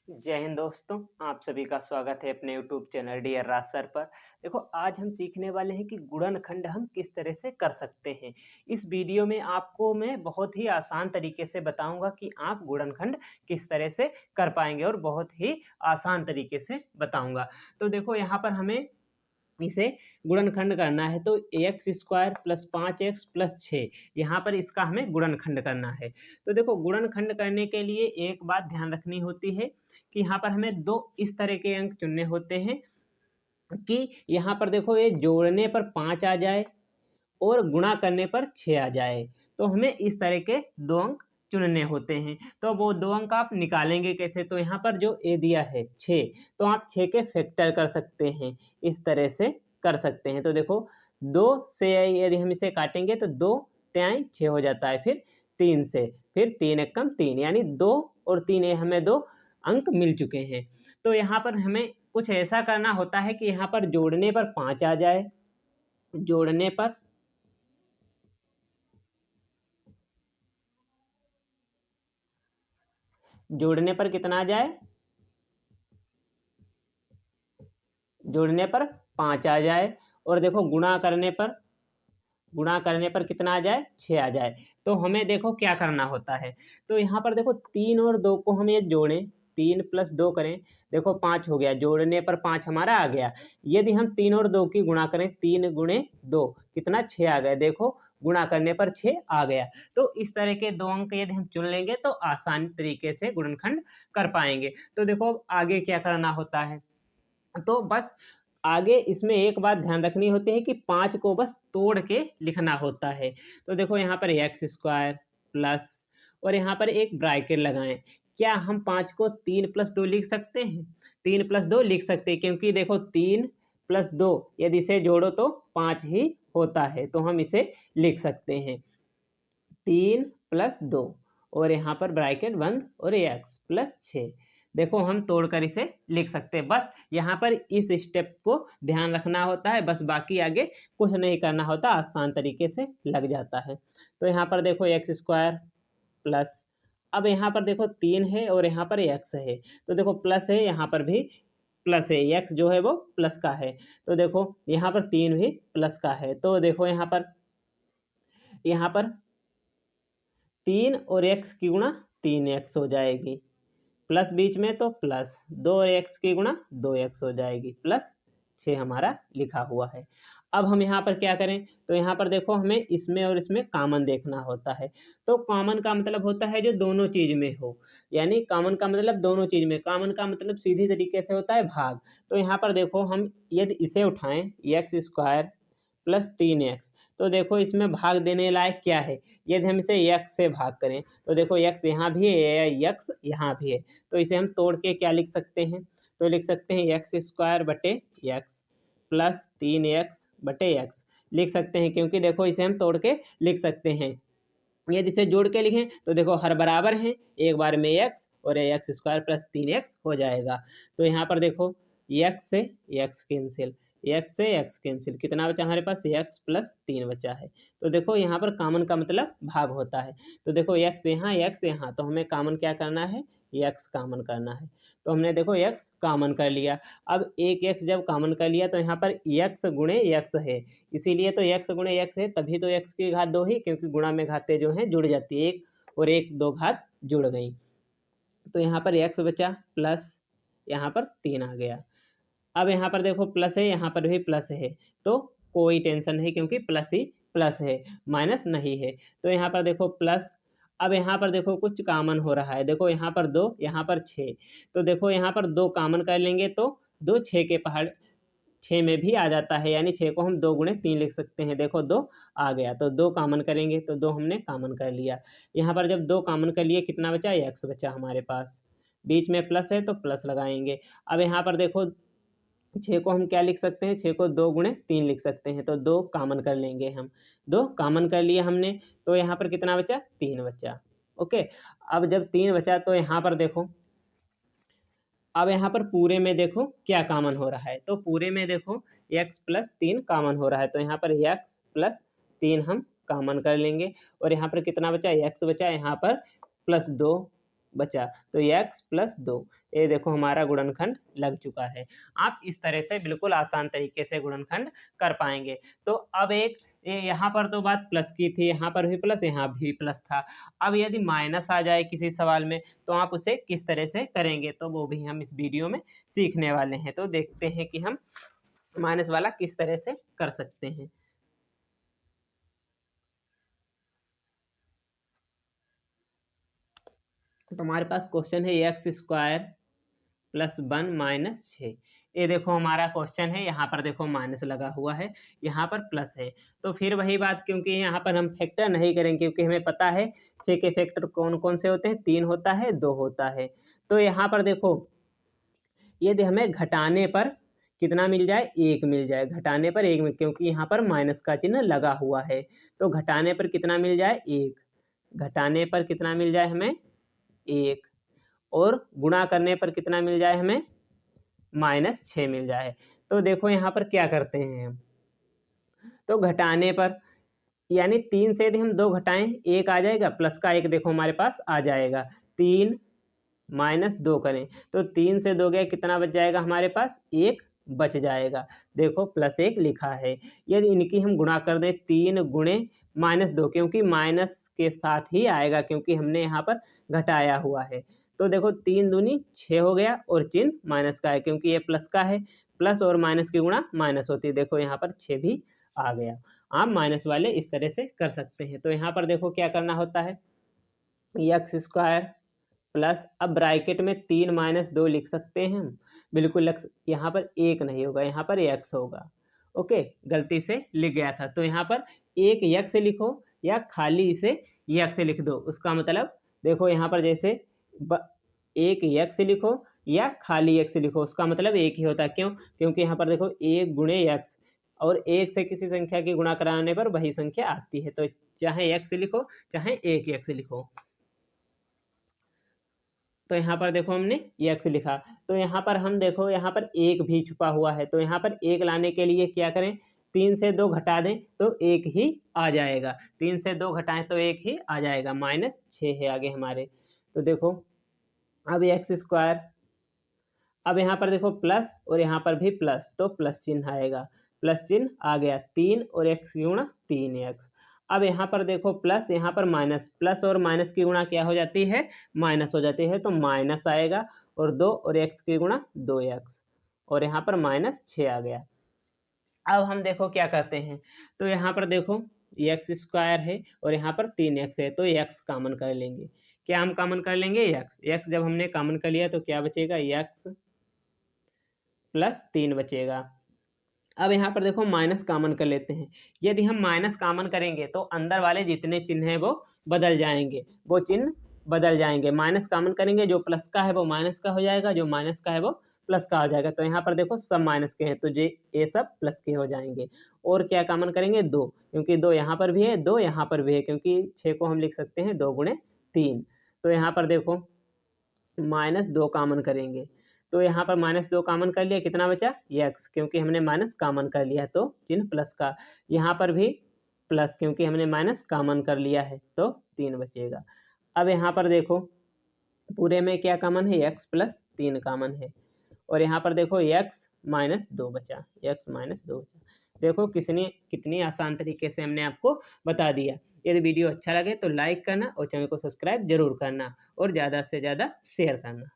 जय हिंद दोस्तों, आप सभी का स्वागत है अपने यूट्यूब चैनल डियर राज सर पर। देखो आज हम सीखने वाले हैं कि गुणनखंड हम किस तरह से कर सकते हैं। इस वीडियो में आपको मैं बहुत ही आसान तरीके से बताऊंगा कि आप गुणनखंड किस तरह से कर पाएंगे और बहुत ही आसान तरीके से बताऊंगा। तो देखो यहाँ पर हमें इसे गुणनखंड करना है तो x square plus 5x plus 6 यहाँ पर इसका हमें गुणनखंड करना है। तो देखो गुणनखंड करने के लिए एक बात ध्यान रखनी होती है कि यहाँ पर हमें दो इस तरह के अंक चुनने होते हैं कि यहाँ पर देखो ये जोड़ने पर 5 आ जाए और गुणा करने पर 6 आ जाए। तो हमें इस तरह के दो अंक चुनने होते हैं। तो वो दो अंक आप निकालेंगे कैसे? तो यहाँ पर जो ए दिया है 6, तो आप 6 के फैक्टर कर सकते हैं, इस तरह से कर सकते हैं। तो देखो 2 से यदि हम इसे काटेंगे तो 2 त्याई 6 हो जाता है, फिर 3 से, फिर 3 एकम 3 यानी 2 और 3 ये हमें दो अंक मिल चुके हैं। तो यहाँ पर हमें कुछ ऐसा करना होता है कि यहाँ पर जोड़ने पर 5 आ जाए, जोड़ने पर कितना आ जाए? जोड़ने पर 5 आ जाए और देखो गुणा करने पर कितना आ जाए? 6 आ जाए। तो हमें देखो क्या करना होता है। तो यहाँ पर देखो 3 और 2 को हम ये जोड़ें, 3 प्लस 2 करें, देखो 5 हो गया, जोड़ने पर 5 हमारा आ गया। यदि हम 3 और 2 की गुणा करें, 3 गुणे 2 कितना? 6 आ गया। देखो गुणा करने पर 6 आ गया। तो इस तरह के दो अंक यदि हम चुन लेंगे तो आसान तरीके से गुणनखंड कर पाएंगे। तो देखो अब आगे क्या करना होता है। तो बस आगे इसमें एक बात ध्यान रखनी होती है कि 5 को बस तोड़ के लिखना होता है। तो देखो यहाँ पर एक्स स्क्वायर प्लस और यहाँ पर एक ब्रैकेट लगाएं। क्या हम 5 को 3 प्लस 2 लिख सकते हैं? 3 प्लस 2 लिख सकते हैं, क्योंकि देखो 3 प्लस 2 यदि इसे जोड़ो तो 5 ही होता है। तो हम इसे लिख सकते हैं 3 प्लस 2 और यहाँ पर ब्रैकेट बंद और एक्स प्लस 6। देखो हम तोड़कर इसे लिख सकते हैं। बस यहाँ पर इस स्टेप को ध्यान रखना होता है, बस बाकी आगे कुछ नहीं करना होता, आसान तरीके से लग जाता है। तो यहाँ पर देखो एक्स स्क्वायर प्लस, अब यहाँ पर देखो 3 है और यहाँ पर एक्स है, तो देखो प्लस है, यहाँ पर भी प्लस है, एक्स जो है वो प्लस का है। तो देखो यहाँ पर 3 भी प्लस का है। तो देखो यहाँ पर 3 और एक्स की गुणा 3x हो जाएगी, प्लस बीच में तो प्लस 2x की गुणा 2x हो जाएगी, प्लस 6 हमारा लिखा हुआ है। अब हम यहाँ पर क्या करें? तो यहाँ पर देखो हमें इसमें और इसमें कॉमन देखना होता है। तो कॉमन का मतलब होता है जो दोनों चीज में हो, यानी कॉमन का मतलब दोनों चीज में, कॉमन का मतलब सीधी तरीके से होता है भाग। तो यहाँ पर देखो हम यदि इसे उठाएं एक्स स्क्वायर प्लस 3x, तो देखो इसमें भाग देने लायक क्या है? यदि हम इसे x से भाग करें तो देखो x यहाँ भी है, x यहाँ भी है, तो इसे हम तोड़ के क्या लिख सकते हैं? तो लिख सकते हैं एक्स स्क्वायर बटे एक्स प्लस 3x बटे एक्स लिख सकते हैं, क्योंकि देखो इसे हम तोड़ के लिख सकते हैं। यदि इसे जोड़ के लिखें तो देखो हर बराबर हैं, एक बार में x और एक्स स्क्वायर प्लस 3x हो जाएगा। तो यहाँ पर देखो x से x कैंसिल, x से x कैंसिल, कितना बचा हमारे पास? x प्लस 3 बचा है। तो देखो यहाँ पर कॉमन का मतलब भाग होता है। तो देखो x यहाँ, तो हमें कॉमन क्या करना है? x कॉमन करना है। तो हमने देखो x कॉमन कर लिया। अब एक x जब कॉमन कर लिया तो यहाँ पर x गुणे x है, इसीलिए तो x गुणे x है, तभी तो x की घात 2 ही, क्योंकि गुणा में घातें जो हैं जुड़ जाती है, एक और एक दो घात जुड़ गई। तो यहाँ पर x बचा प्लस यहाँ पर 3 आ गया। अब यहाँ पर देखो प्लस है, यहाँ पर भी प्लस है, तो कोई टेंशन नहीं, क्योंकि प्लस ही प्लस है, माइनस नहीं है। तो यहाँ पर देखो प्लस, अब यहाँ पर देखो कुछ कॉमन हो रहा है, देखो यहाँ पर 2, यहाँ पर 6, तो देखो यहाँ पर 2 कॉमन कर लेंगे तो 2 6 के पहाड़ 6 में भी आ जाता है, यानी 6 को हम 2 गुणे 3 लिख सकते हैं। देखो 2 आ गया, तो 2 कॉमन करेंगे तो 2 हमने कॉमन कर लिया। यहाँ पर जब 2 कॉमन कर लिए कितना बचा? x बचा हमारे पास, बीच में प्लस है तो प्लस लगाएंगे। अब यहाँ पर देखो 6 को हम क्या लिख सकते हैं? 6 को 2 गुणे 3 लिख सकते हैं, तो 2 कॉमन कर लेंगे हम, 2 कॉमन कर लिए हमने, तो यहाँ पर कितना बचा? 3 बचा। ओके, अब जब 3 बचा तो यहाँ पर देखो, अब यहाँ पर पूरे में देखो क्या कॉमन हो रहा है। तो पूरे में देखो x प्लस 3 कॉमन हो रहा है, तो यहाँ पर x प्लस 3 हम कॉमन कर लेंगे और यहाँ पर कितना बचा? x बचा, यहाँ पर प्लस 2 बचा, तो x प्लस 2। ये देखो हमारा गुणनखंड लग चुका है। आप इस तरह से बिल्कुल आसान तरीके से गुणनखंड कर पाएंगे। तो अब एक यहाँ पर तो बात प्लस की थी, यहाँ पर भी प्लस, यहाँ भी प्लस था। अब यदि माइनस आ जाए किसी सवाल में तो आप उसे किस तरह से करेंगे, तो वो भी हम इस वीडियो में सीखने वाले हैं। तो देखते हैं कि हम माइनस वाला किस तरह से कर सकते हैं। तो हमारे पास क्वेश्चन है एक्स स्क्वायर प्लस 1 माइनस 6। ये देखो हमारा क्वेश्चन है, यहाँ पर देखो माइनस लगा हुआ है, यहाँ पर प्लस है। तो फिर वही बात, क्योंकि यहाँ पर हम फैक्टर नहीं करेंगे, क्योंकि हमें पता है 6 के फैक्टर कौन कौन से होते हैं, 3 होता है, 2 होता है। तो यहाँ पर देखो यदि हमें घटाने पर कितना मिल जाए, 1 मिल जाए, घटाने पर 1 मिल, क्योंकि यहाँ पर माइनस का चिन्ह लगा हुआ है। तो घटाने पर कितना मिल जाए, 1, घटाने पर कितना मिल जाए हमें 1, और गुणा करने पर कितना मिल जाए हमें, -6 मिल जाए। तो देखो यहाँ पर क्या करते हैं हम, तो घटाने पर यानी 3 से यदि हम 2 घटाएं 1 आ जाएगा, प्लस का 1 देखो हमारे पास आ जाएगा। 3 माइनस 2 करें तो 3 से 2 गए, कितना बच जाएगा हमारे पास, 1 बच जाएगा। देखो प्लस 1 लिखा है। यदि इनकी हम गुणा कर दें, 3 गुणे -2, क्योंकि माइनस के साथ ही आएगा, क्योंकि हमने यहाँ पर घटाया हुआ है। तो देखो 3 दूनी 6 हो गया, और चिन्ह माइनस का है, क्योंकि ये प्लस का है। प्लस और माइनस की गुणा माइनस होती है। देखो यहाँ पर 6 भी आ गया। आप माइनस वाले इस तरह से कर सकते हैं। तो यहाँ पर देखो क्या करना होता है, एक्स स्क्वायर प्लस, अब ब्रैकेट में 3 माइनस 2 लिख सकते हैं हम, बिल्कुल यहाँ पर 1 नहीं होगा, यहाँ पर x होगा। ओके, गलती से लिख गया था। तो यहाँ पर एक x लिखो या खाली इसे x लिख दो, उसका मतलब देखो यहाँ पर जैसे एक x लिखो या खाली x लिखो, उसका मतलब एक ही होता है। क्यों, क्योंकि यहाँ पर देखो 1 गुणे x, और 1 से किसी संख्या की गुणा कराने पर वही संख्या आती है। तो चाहे x लिखो चाहे एक x लिखो। तो यहाँ पर देखो हमने x लिखा, तो यहाँ पर हम देखो यहाँ पर 1 भी छुपा हुआ है। तो यहाँ पर 1 लाने के लिए क्या करें, 3 से 2 घटा दें तो 1 ही आ जाएगा। 3 से 2 घटाएं तो 1 ही आ जाएगा, -6 है आगे हमारे। तो देखो अब एक्स स्क्वायर, अब यहाँ पर देखो प्लस और यहाँ पर भी प्लस, तो प्लस चिन्ह आएगा, प्लस चिन्ह आ गया। 3 और x की गुणा 3x। अब यहाँ पर देखो प्लस, यहाँ पर माइनस, प्लस और माइनस की गुणा क्या हो जाती है, माइनस हो जाती है, तो माइनस आएगा, और 2 और x की गुणा 2x, और यहाँ पर -6 आ गया। अब हम देखो क्या करते हैं, तो यहाँ पर देखो एक्स स्क्वायर है और यहाँ पर 3x है, तो x कॉमन कर लेंगे। क्या हम कॉमन कर लेंगे, x जब हमने कॉमन कर लिया तो क्या बचेगा, x प्लस 3 बचेगा। अब यहाँ पर देखो माइनस कॉमन कर लेते हैं। यदि हम माइनस कॉमन करेंगे तो अंदर वाले जितने चिन्ह हैं वो बदल जाएंगे, वो चिन्ह बदल जाएंगे। माइनस कॉमन करेंगे, जो प्लस का है वो माइनस का हो जाएगा, जो माइनस का है वो प्लस का हो जाएगा। तो यहाँ पर देखो सब माइनस के हैं, तो ये सब प्लस के हो जाएंगे। और क्या कॉमन करेंगे, 2, क्योंकि 2 यहाँ पर भी है, 2 यहाँ पर भी है, क्योंकि 6 को हम लिख सकते हैं 2 गुणे 3। तो यहाँ पर देखो -2 कॉमन करेंगे, तो यहाँ पर -2 कॉमन कर लिया, कितना बचा, x, क्योंकि हमने माइनस कॉमन कर लिया तो चिन्ह प्लस का। यहाँ पर भी प्लस, क्योंकि हमने माइनस कॉमन कर लिया है, तो 3 बचेगा। अब यहाँ पर देखो पूरे में क्या कॉमन है, x प्लस 3 कॉमन है, और यहाँ पर देखो x -2 बचा, x -2 बचा। देखो कितनी आसान तरीके से हमने आपको बता दिया। यदि वीडियो अच्छा लगे तो लाइक करना और चैनल को सब्सक्राइब जरूर करना, और ज़्यादा से ज़्यादा शेयर करना।